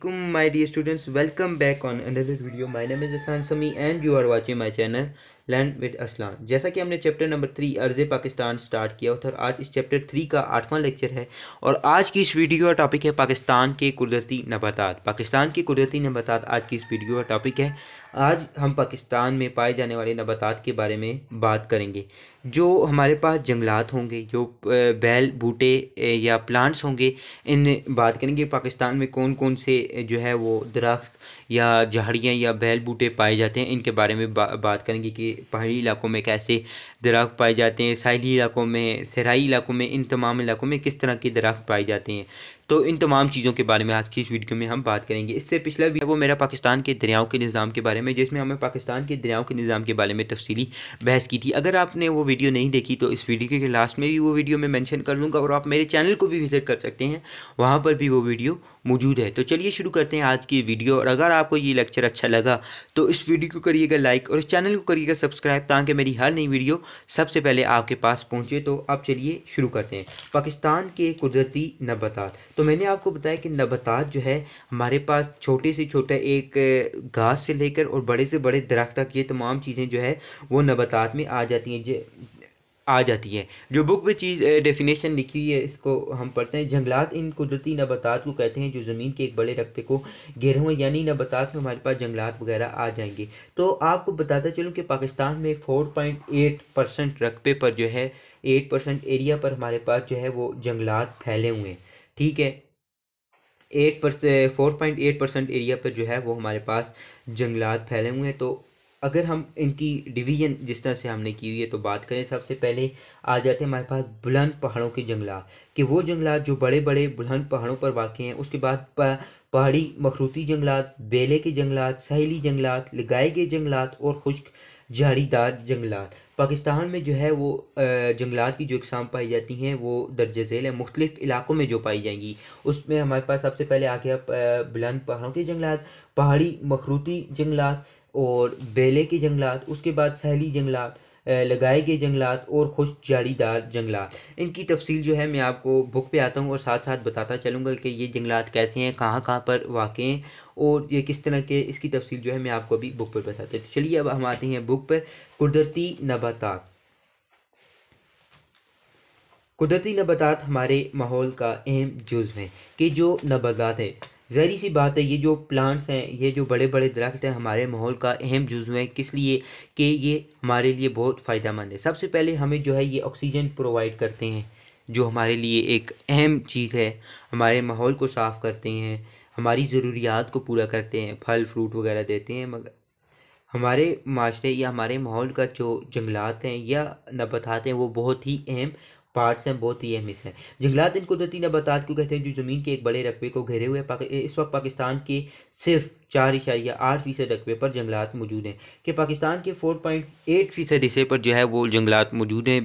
Assalamualaikum my dear students, welcome back on another video. My name is Aslan Sami and you are watching my channel learn with Aslan. जैसा कि हमने chapter number 3 अर्ज़ Pakistan start किया था, आज इस chapter 3 का 8वां लेक्चर है और आज की इस वीडियो का टॉपिक है पाकिस्तान के कुदरती नबातात। पाकिस्तान के कुदरती नबातात आज की इस वीडियो का टॉपिक है। आज हम पाकिस्तान में पाए जाने वाले नबातात के बारे में बात करेंगे। जो हमारे पास जंगलात होंगे, जो बैल बूटे या प्लांट्स होंगे, इन बात करेंगे पाकिस्तान में कौन कौन से जो है वो दरख्त या झाड़ियाँ या बैल बूटे पाए जाते हैं, इनके बारे में बात करेंगे कि पहाड़ी इलाकों में कैसे दरख्त पाए जाते हैं, साहिली इलाकों में, सहराई इलाकों में, इन तमाम इलाकों में किस तरह के दरख्त पाए जाते हैं। तो इन तमाम चीज़ों के बारे में आज की इस वीडियो में हम बात करेंगे। इससे पिछला वीडियो वो मेरा पाकिस्तान के दरियाओं के निज़ाम के बारे में, जिसमें हमें पाकिस्तान के दरियाओं के निज़ाम के बारे में तफसीली बहस की थी। अगर आपने वो वीडियो नहीं देखी तो इस वीडियो के लास्ट में भी वो वीडियो मैं मेंशन कर लूँगा और आप मेरे चैनल को भी विज़िट कर सकते हैं, वहाँ पर भी वो वीडियो मौजूद है। तो चलिए शुरू करते हैं आज की वीडियो। और अगर आपको ये लेक्चर अच्छा लगा तो इस वीडियो को करिएगा लाइक और इस चैनल को करिएगा सब्सक्राइब, ताकि मेरी हर नई वीडियो सबसे पहले आपके पास पहुंचे। तो अब चलिए शुरू करते हैं। पाकिस्तान के कुदरती नबातात। तो मैंने आपको बताया कि नबातात जो है हमारे पास छोटे से छोटा एक घास से लेकर और बड़े से बड़े दरख्त तक, ये तमाम चीज़ें जो है वो नबातात में आ जाती है। जो बुक में चीज़ डेफिनेशन लिखी हुई है, इसको हम पढ़ते हैं। जंगलात इन कुदरती नबातात को कहते हैं जो ज़मीन के एक बड़े रकबे को घेरे हुए, यानी नबातात में हमारे पास जंगलात वगैरह आ जाएंगे। तो आपको बताता चलूँ कि पाकिस्तान में 4.8% रकबे पर जो है 8% एरिया पर हमारे पास जो है वो जंगलात फैले हुए हैं। ठीक है, 4.8% एरिया पर जो है वो हमारे पास जंगलात फैले हुए हैं। तो अगर हम इनकी डिवीज़न जिस तरह से हमने की हुई है तो बात करें, सबसे पहले आ जाते हैं हमारे पास बुलंद पहाड़ों के जंगलात, कि वो जंगलात जो बड़े बड़े बुलंद पहाड़ों पर वाक़ हैं। उसके बाद पहाड़ी मखरूती जंगलात, बेले के जंगलात, सहेली जंगलात, लगाए गए जंगलात और खुश्क झाड़ीदार जंगलात। पाकिस्तान में जो है वो जंगलात की जो इकसाम पाई जाती हैं वो दर्ज झेल है। मुख्तलिफ इलाकों में जो पाई जाएंगी उसमें हमारे पास सबसे पहले आ गया बुलंद पहाड़ों के जंगलात, पहाड़ी मखरूती जंगलात और बेले के जंगलात। उसके बाद सहेली जंगलात, लगाए गए जंगलात और खुश्क झाड़ीदार जंगलात। इनकी तफसील जो है मैं आपको बुक पे आता हूँ और साथ साथ बताता चलूँगा कि ये जंगलात कैसे हैं, कहाँ कहाँ पर वाक़ हैं और ये किस तरह के, इसकी तफसील जो है मैं आपको अभी बुक पर बताता हूँ। तो चलिए अब हम आते हैं बुक पर। कुदरती नबातात। कुदरती नबातात हमारे माहौल का अहम जुज़ हैं। कि जो नबातात है, ज़ाहिर सी बात है, ये जो प्लांट्स हैं, ये जो बड़े बड़े दरख्त हैं, हमारे माहौल का अहम जुज़ हैं। किस लिए? कि ये हमारे लिए बहुत फ़ायदेमंद है। सबसे पहले हमें जो है ये ऑक्सीजन प्रोवाइड करते हैं, जो हमारे लिए एक अहम चीज़ है। हमारे माहौल को साफ़ करते हैं, हमारी ज़रूरियात को पूरा करते हैं, फल फ्रूट वगैरह देते हैं। मगर हमारे माशरे या हमारे माहौल का जो जंगलात हैं या नबातात हैं वो बहुत ही अहम पार्ट्स हैं, बहुत ही अहम हिस्से हैं। जंगलात इन कुदरती नबातात को कहते हैं जो ज़मीन के एक बड़े रकबे को घेरे हुए इस वक्त पाकिस्तान के सिर्फ 4.8% रकबे पर जंगलात मौजूद हैं। कि पाकिस्तान के 4.8% हिस्से पर जो है वो जंगलात मौजूद हैं।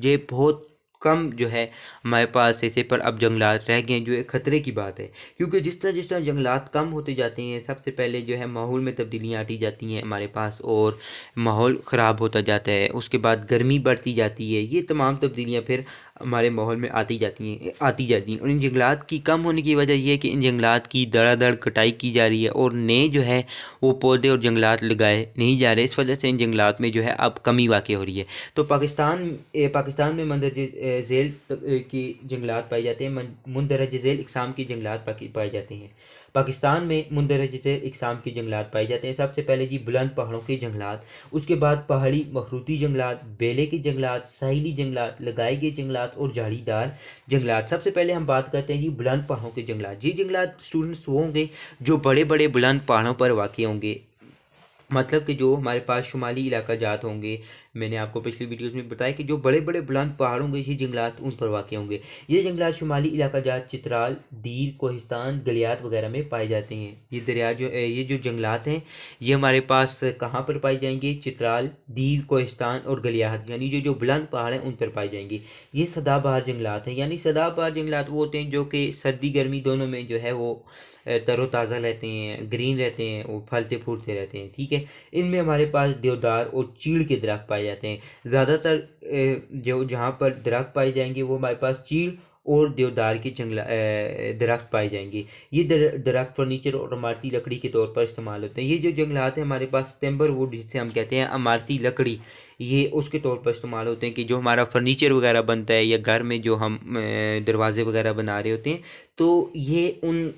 ये बहुत कम जो है हमारे पास हिस्से पर अब जंगलात रह गए हैं, जो एक ख़तरे की बात है। क्योंकि जिस तरह जंगलात कम होते जाते हैं, सबसे पहले जो है माहौल में तब्दीलियाँ आती जाती हैं हमारे पास और माहौल ख़राब होता जाता है। उसके बाद गर्मी बढ़ती जाती है। ये तमाम तब्दीलियाँ फिर हमारे माहौल में आती जाती हैं और इन जंगलात की कम होने की वजह यह है कि इन जंगलात की धड़ाधड़ कटाई की जा रही है और नए जो है वो पौधे और जंगलात लगाए नहीं जा रहे। इस वजह से इन जंगलात में जो है अब कमी वाक़ हो रही है। तो पाकिस्तान में मंदरज झेल की जंगलात पाए जाते हैं, मुंदरज झेल इकसाम की जंगलात पाए जाते हैं। पाकिस्तान में मुंदरज झेल इकसाम के जंगलात पाए जाते हैं। सबसे पहले जी बुलंद पहाड़ों के जंगलात, उसके बाद पहाड़ी मखरूती जंगलात, बेले के जंगलात, साहिली जंगलात, लगाए गए जंगलात और झाड़ीदार जंगलात। सबसे पहले हम बात करते हैं जी बुलंद पहाड़ों के जंगलात। ये जंगलात स्टूडेंट्स वो होंगे जो बड़े बड़े बुलंद पहाड़ों पर वाक़ होंगे। मतलब कि जो हमारे पास शुमाली इलाका जात होंगे, मैंने आपको पिछली वीडियोस में बताया कि जो बड़े बड़े बुलंद पहाड़ होंगे, ये जंगलात उन पर वाक़ होंगे। ये जंगलात शुमाली इलाका जात, चित्राल, दीर, कोहिस्तान, गलियात वगैरह में पाए जाते हैं। ये जो जंगलात हैं ये हमारे पास कहाँ पर पाए जाएंगे? चित्राल, दीर, कोहिस्तान और गलियात, यानी जो बुलंद पहाड़ हैं उन पर पाए जाएंगे। ये सदाबहार जंगलात हैं। यानी सदाबहार जंगलात वो होते हैं जो कि सर्दी गर्मी दोनों में जो है वो तरोताज़ा रहते हैं, ग्रीन रहते हैं, वो फलते फूलते रहते हैं। ठीक है, इनमें हमारे पास देवदार और चीड़ के दरख्त पाए जाते हैं। ज़्यादातर जो जहाँ पर दरख्त पाए जाएंगे वो हमारे पास चीड़ और देवदार के दरख्त पाए जाएंगे। ये दरख्त फर्नीचर और इमारती लकड़ी के तौर पर इस्तेमाल होते हैं। ये जो जंगलात हैं हमारे पास टिम्बर वुड जिसे हम कहते हैं इमारती लकड़ी, ये उसके तौर पर इस्तेमाल होते हैं कि जो हमारा फर्नीचर वगैरह बनता है या घर में जो हम दरवाजे वगैरह बना रहे होते हैं, तो ये उन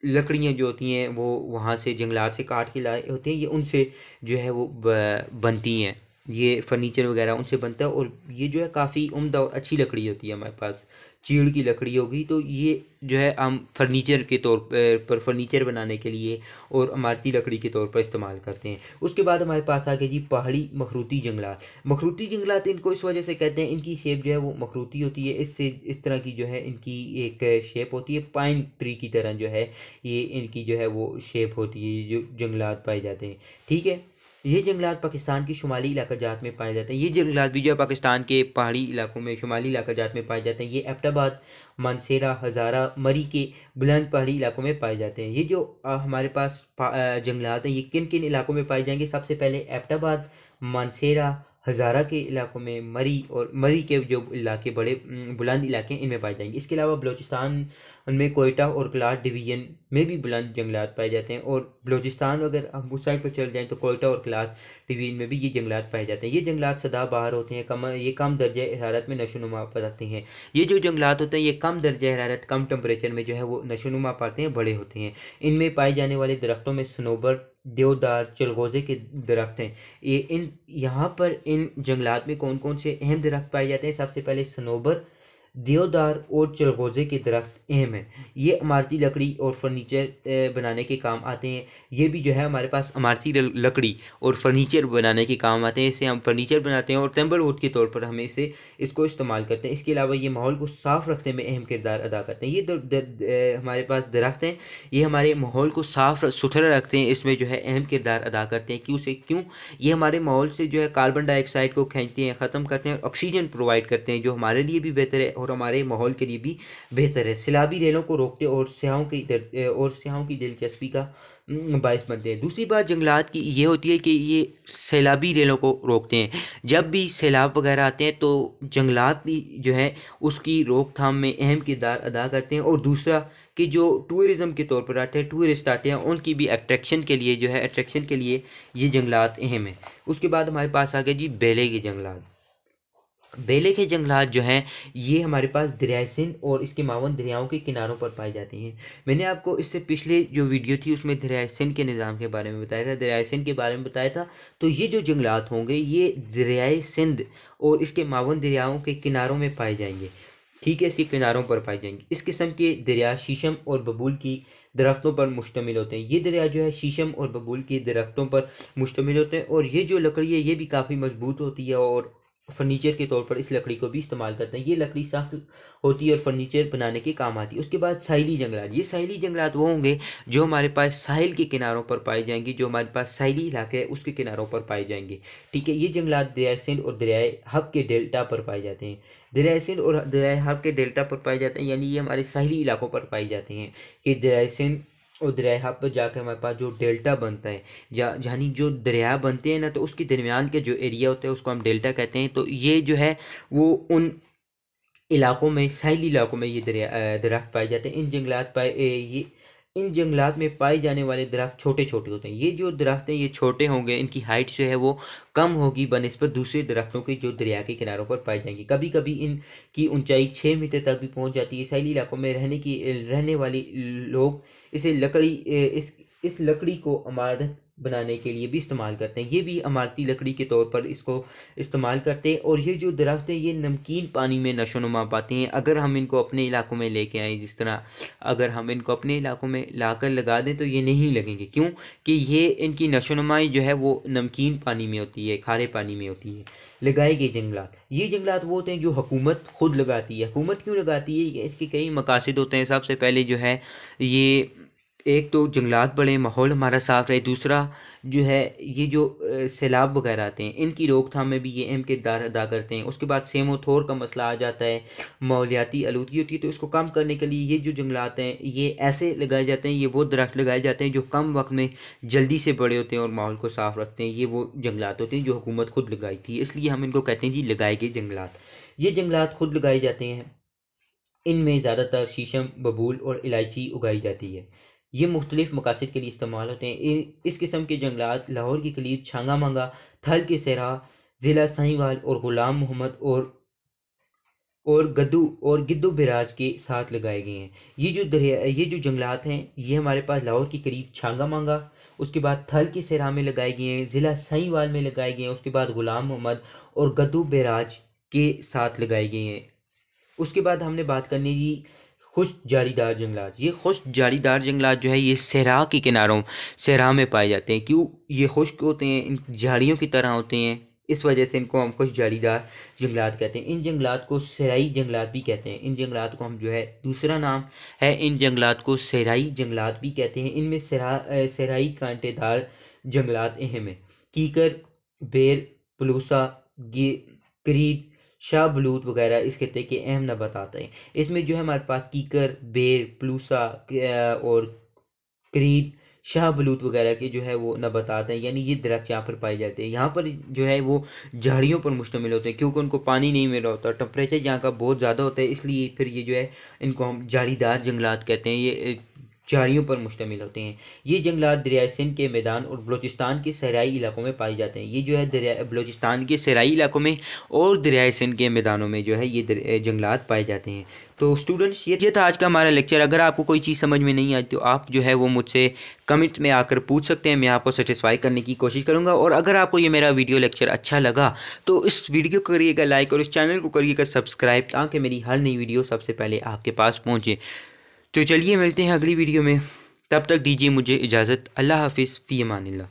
लकड़ियाँ जो होती हैं वो वहाँ से जंगलात से काट के लाए होते हैं, ये उनसे जो है वो बनती हैं। ये फर्नीचर वगैरह उनसे बनता है और ये जो है काफ़ी उम्दा और अच्छी लकड़ी होती है हमारे पास। चीड़ की लकड़ी होगी तो ये जो है हम फर्नीचर के तौर पर फर्नीचर बनाने के लिए और इमारती लकड़ी के तौर पर इस्तेमाल करते हैं। उसके बाद हमारे पास आ गया जी पहाड़ी मखरूती जंगलात। मखरूती जंगलात इनको इस वजह से कहते हैं, इनकी शेप जो है वो मखरूती होती है, इससे इस तरह की जो है इनकी एक शेप होती है, पाइन ट्री की तरह जो है ये इनकी जो है वो शेप होती है जो जंगलात पाए जाते हैं। ठीक है, ये जंगलात पाकिस्तान की शुमाली इलाका जात में पाए जाते हैं। ये जंगलात भी जो है पाकिस्तान के पहाड़ी इलाकों में शुमाली इलाका जात में पाए जाते हैं। ये एबटाबाद, मानसेरा, हज़ारा, मरी के बुलंद पहाड़ी इलाकों में पाए जाते हैं। ये जो हमारे पास जंगलात हैं ये किन किन इलाकों में पाए जाएंगे? सबसे पहले एबटाबाद, मानसेरा, हज़ारा के इलाकों में, मरी के जो इलाके बड़े बुलंद इलाके हैं इनमें पाए जाएंगे। इसके अलावा बलूचिस्तान उनमें कोयटा और क्लाट डिवीज़न में भी बुलंद जंगलात पाए जाते हैं। और बलूचिस्तान अगर हम उस साइड पर चल जाएँ तो कोयटा और क्लाट डिवीज़न में भी ये जंगलात पाए जाते हैं। ये जंगलात सदाबहार होते हैं, ये कम दर्जा हरारत में नशोनुमा पाते हैं। ये जो जंगलात होते हैं ये कम दर्जा हरारत, कम टेम्परेचर में जो है वो नशोनुमा पाते हैं, बड़े होते हैं। इनमें पाए जाने वाले दरख्तों में सनोबर, देवदार, चलगोजे के दरख्त हैं। ये यहाँ पर इन जंगलात में कौन कौन से अहम दरख्त पाए जाते हैं? सबसे पहले सनोबर, देवदार और चलगोजे के दरख्त अहम हैं। ये इमारती लकड़ी और फर्नीचर बनाने के काम आते हैं। ये भी जो है हमारे पास इमारती लकड़ी और फर्नीचर बनाने के काम आते हैं। इससे हम फर्नीचर बनाते हैं और टिम्बर वुड के तौर पर हमें इसको इस्तेमाल करते हैं। इसके अलावा ये माहौल को साफ़ रखने में अहम किरदार अदा करते हैं। ये हमारे पास दरख्त हैं, ये हमारे माहौल को साफ़ सुथरा रखते हैं, इसमें जो है अहम किरदार अदा करते हैं। क्यों? ये हमारे माहौल से जो है कार्बन डाइऑक्साइड को खींचते हैं, ख़त्म करते हैं और ऑक्सीजन प्रोवाइड करते हैं, जो हमारे लिए भी बेहतर है और हमारे माहौल के लिए भी बेहतर है। सैलाबी रेलों को रोकते और सियाहों की दिलचस्पी का बायस बनते हैं। दूसरी बात जंगलात की ये होती है कि ये सैलाबी रेलों को रोकते हैं। जब भी सैलाब वगैरह आते हैं तो जंगलात भी जो है उसकी रोकथाम में अहम किरदार अदा करते हैं। और दूसरा कि जो टूरिज़्म के तौर पर आते हैं, टूरिस्ट आते हैं, उनकी भी अट्रैक्शन के लिए ये जंगलात अहम है। उसके बाद हमारे पास आ गए जी बेले के जंगलात। बेले के जंगलात जो हैं ये हमारे पास दरियाए सिंध और इसके मावन दरियाओं के किनारों पर पाए जाते हैं। मैंने आपको इससे पिछले जो वीडियो थी उसमें दरियाए सिंध के निज़ाम के बारे में बताया था, दरियाए सिंध के बारे में बताया था। तो ये जो जंगलात होंगे ये दरियाए सिंध और इसके मावन दरियाओं के किनारों में पाए जाएंगे। ठीक है, इसके किनारों पर पाए जाएंगे। इस किस्म के दरिया शीशम और बबूल की दरख्तों पर मुश्तमिल होते हैं। ये दरिया जो है शीशम और बबूल की दरख्तों पर मुश्तमिल होते हैं। और ये जो लकड़ी है ये भी काफ़ी मजबूत होती है और फर्नीचर के तौर पर इस लकड़ी को भी इस्तेमाल करते हैं। ये लकड़ी सख्त होती है और फर्नीचर बनाने के काम आती है। उसके बाद साहिली जंगलात। ये साहिली जंगलात वो होंगे जो हमारे पास साहिल के किनारों पर पाए जाएंगे, जो हमारे पास साहिली इलाके है उसके किनारों पर पाए जाएंगे। ठीक है, ये जंगलात दरियाए सिंध और दरियाए हब के डेल्टा पर पाए जाते हैं। दरियाए सिंध और दरियाए हब के डेल्टा पर पाए जाते हैं, यानी ये हमारे साहिली इलाकों पर पाए जाते हैं। कि दरियाए सिंध और दरिया हब पर जाकर हमारे पास जो डेल्टा बनता है, यानी जो दरिया बनते हैं ना, तो उसके दरमियान के जो एरिया होता है उसको हम डेल्टा कहते हैं। तो ये जो है वो उन इलाकों में, साहिली इलाकों में ये दरख्त पाए जाते हैं। इन जंगलात में पाए जाने वाले दरख्त छोटे छोटे होते हैं। ये जो दरख्त हैं ये छोटे होंगे, इनकी हाइट जो है वो कम होगी बनिस्बत दूसरे दरख्तों के जो दरिया के किनारों पर पाए जाएंगे। कभी कभी इनकी ऊंचाई 6 मीटर तक भी पहुंच जाती है। साहिली इलाकों में रहने वाली लोग इस लकड़ी को इमारत बनाने के लिए भी इस्तेमाल करते हैं। ये भी इमारती लकड़ी के तौर पर इसको इस्तेमाल करते हैं। और ये जो दरख्त हैं ये नमकीन पानी में नशोनुमा पाते हैं। अगर हम इनको अपने इलाकों में लेके आएँ, जिस तरह अगर हम इनको अपने इलाकों में लाकर लगा दें तो ये नहीं लगेंगे। क्यों? कि ये इनकी नशोनुमाई जो है वो नमकीन पानी में होती है, खारे पानी में होती है। लगाए गए जंगलात। ये जंगलात वो होते हैं जो हुकूमत खुद लगाती है। हुकूमत क्यों लगाती है? इसके कई मकासद होते हैं। सबसे पहले जो है ये एक तो जंगलात बढ़े, माहौल हमारा साफ़ रहे। दूसरा जो है ये जो सैलाब वगैरह आते हैं इनकी रोकथाम में भी ये अहम किरदार अदा करते हैं। उसके बाद सेम व थोर का मसला आ जाता है, माहौलियाती आलूदगी होती है, तो इसको कम करने के लिए ये जो जंगलात हैं ये ऐसे लगाए जाते हैं, ये वो दरख्त लगाए जाते हैं जो कम वक्त में जल्दी से बड़े होते हैं और माहौल को साफ़ रखते हैं। ये वो जंगलात होते हैं जो हुकूमत खुद लगाई थी, इसलिए हम इनको कहते हैं जी लगाए गए जंगलात। ये जंगलात खुद लगाए जाते हैं इनमें ज़्यादातर शीशम, बबूल और इलायची उगाई जाती है। ये मुख्तलिफ़ मकासद के लिए इस्तेमाल होते हैं। इस किस्म के जंगलात लाहौर के करीब छांगा मांगा, थल के सहरा, ज़िला साहिवाल और ग़ुलाम मोहम्मद और गिद्दू बिराज के साथ लगाए गए हैं। ये जो जंगलात हैं ये हमारे पास लाहौर के करीब छांगा मांगा, उसके बाद थल के सहरा में लगाए गए हैं, ज़िला साहिवाल में लगाए गए हैं, उसके बाद ग़ुलाम मोहम्मद और गद्दू बिराज के साथ लगाए गए हैं। उसके बाद हमने बात करनी जी खुश्क झाड़ीदार जंगलात। ये खुश्क झाड़ीदार जंगलात जो है ये सहरा के किनारों सहरा में पाए जाते हैं। क्यों ये खुश्क होते हैं, इन झाड़ियों की तरह होते हैं, इस वजह से इनको हम खुश्क झाड़ीदार जंगलात कहते हैं। इन जंगलात को सहराई जंगलात भी कहते हैं। इन जंगलात को हम जो है दूसरा नाम है, इन जंगलात को सहराई जंगलात भी कहते हैं। इनमें सहराई कांटेदार जंगलात अहम है। कीकर, बेर, पलूसा, करीद, शाह बलूत वगैरह इस खत्े के अहम नबातात हैं। इसमें जो है हमारे पास कीकर, बेर, पलूसा और करीद, शाह बलूत वगैरह के जो है वो नबातात हैं, यानी ये दरख्त यहाँ पर पाए जाते हैं। यहाँ पर जो है वो झाड़ियों पर मुश्तमिल होते हैं, क्योंकि उनको पानी नहीं मिल रहा होता, टेम्परेचर यहाँ का बहुत ज़्यादा होता है, इसलिए फिर ये जो है इनको हम झाड़ीदार जंगलात कहते हैं। ये झाड़ियों पर मुश्तमिल होते हैं। ये जंगलात दरियाए सिंध के मैदान और बलूचिस्तान के सहराई इलाकों में पाए जाते हैं। ये जो है दरिया बलूचिस्तान के सहराई इलाकों में और दरियाए सिंध के मैदानों में जो है ये जंगलात पाए जाते हैं। तो स्टूडेंट्स ये था आज का हमारा लेक्चर। अगर आपको कोई चीज़ समझ में नहीं आई तो आप जो है वो मुझसे कमेंट में आकर पूछ सकते हैं, मैं आपको सेटिस्फाई करने की कोशिश करूँगा। और अगर आपको ये मेरा वीडियो लेक्चर अच्छा लगा तो इस वीडियो को करिएगा लाइक और इस चैनल को करिएगा सब्सक्राइब, ताकि मेरी हर नई वीडियो सबसे पहले आपके पास पहुँचे। तो चलिए मिलते हैं अगली वीडियो में, तब तक दीजिए मुझे इजाज़त। अल्लाह हाफिज़, फ़ी अमानिल्लाह।